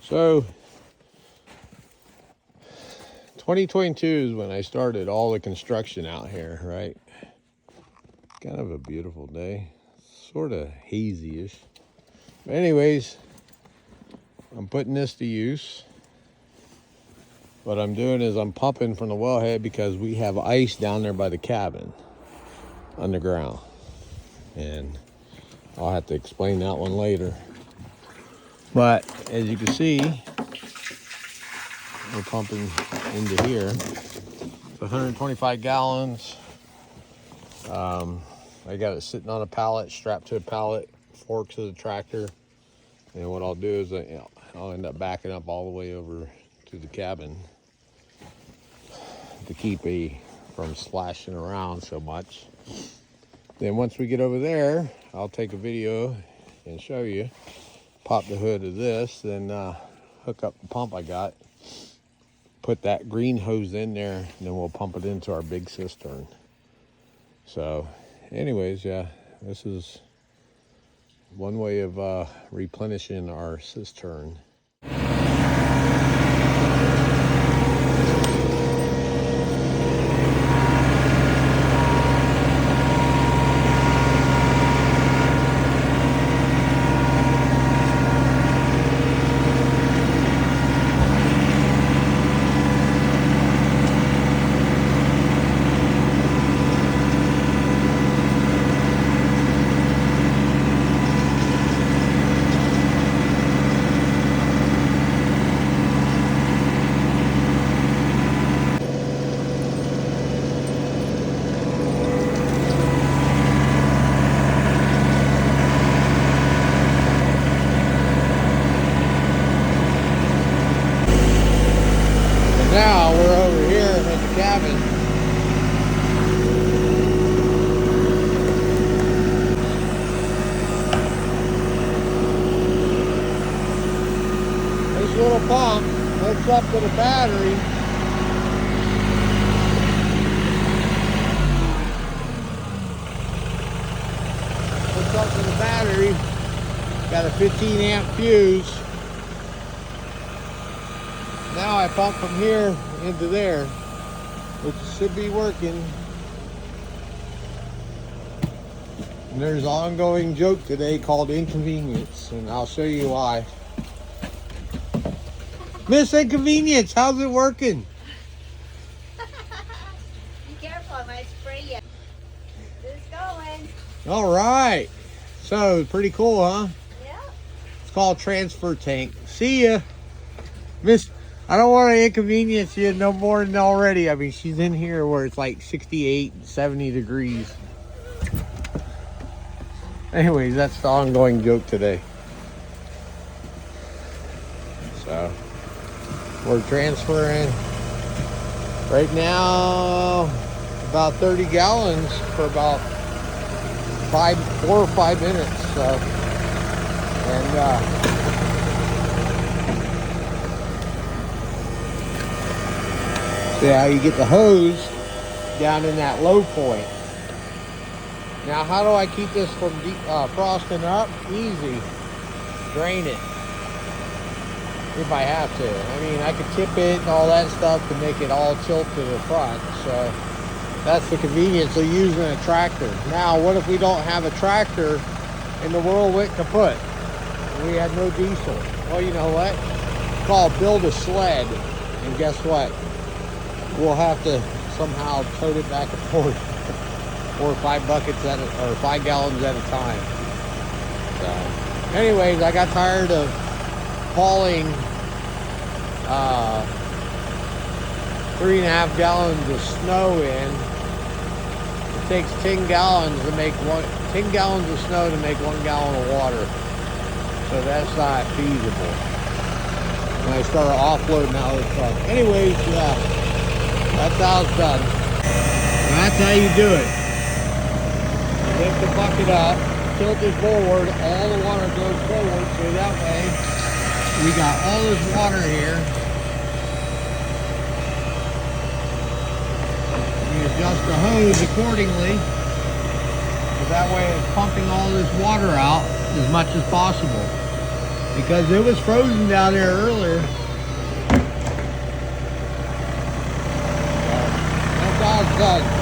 So 2022 is when I started all the construction out here, right? Kind of a beautiful day, sort of hazy-ish. But anyways, I'm putting this to use. What I'm doing is I'm pumping from the wellhead because we have ice down there by the cabin underground. And I'll have to explain that one later. But as you can see, we're pumping into here. It's 125 gallons. I got it sitting on a pallet, strapped to a pallet, forks of the tractor. And what I'll do is I'll end up backing up all the way over to the cabin to keep from splashing around so much. Then once we get over there, I'll take a video and show you. Pop the hood of this, then hook up the pump I got. Put that green hose in there, and then we'll pump it into our big cistern. So anyways, yeah, this is one way of replenishing our cistern. Now we're over here at the cabin. This little pump hooks up to the battery. Hooks up to the battery. Got a 15 amp fuse. Now I pump from here into there, which should be working. And there's an ongoing joke today called inconvenience, and I'll show you why. Miss Inconvenience, how's it working? Be careful, I might spray you. It's going. All right. So, pretty cool, huh? Yeah. It's called transfer tank. See ya. Miss, I don't want to inconvenience you no more than already. I mean, she's in here where it's like 68, 70 degrees. Anyways, that's the ongoing joke today. So, we're transferring right now about 30 gallons for about 4 or 5 minutes. So, and see how you get the hose down in that low point. Now, how do I keep this from frosting up? Easy. Drain it. If I have to. I mean, I could tip it and all that stuff to make it all tilt to the front. So that's the convenience of using a tractor. Now, what if we don't have a tractor and the world went kaput? We had no diesel. Well, you know what? It's called build a sled. And guess what? We'll have to somehow tote it back and forth 4 or 5 buckets or 5 gallons at a time. So, anyways, I got tired of hauling 3.5 gallons of snow in. It takes 10 gallons to make 10 gallons of snow to make 1 gallon of water. So that's not feasible. And I started offloading out of the truck. Anyways, yeah. That's how it's done. That's how you do it. Lift the bucket up, tilt it forward, all the water goes forward, so that way we got all this water here. We adjust the hose accordingly, so that way it's pumping all this water out as much as possible. because it was frozen down there earlier. That's all it's done.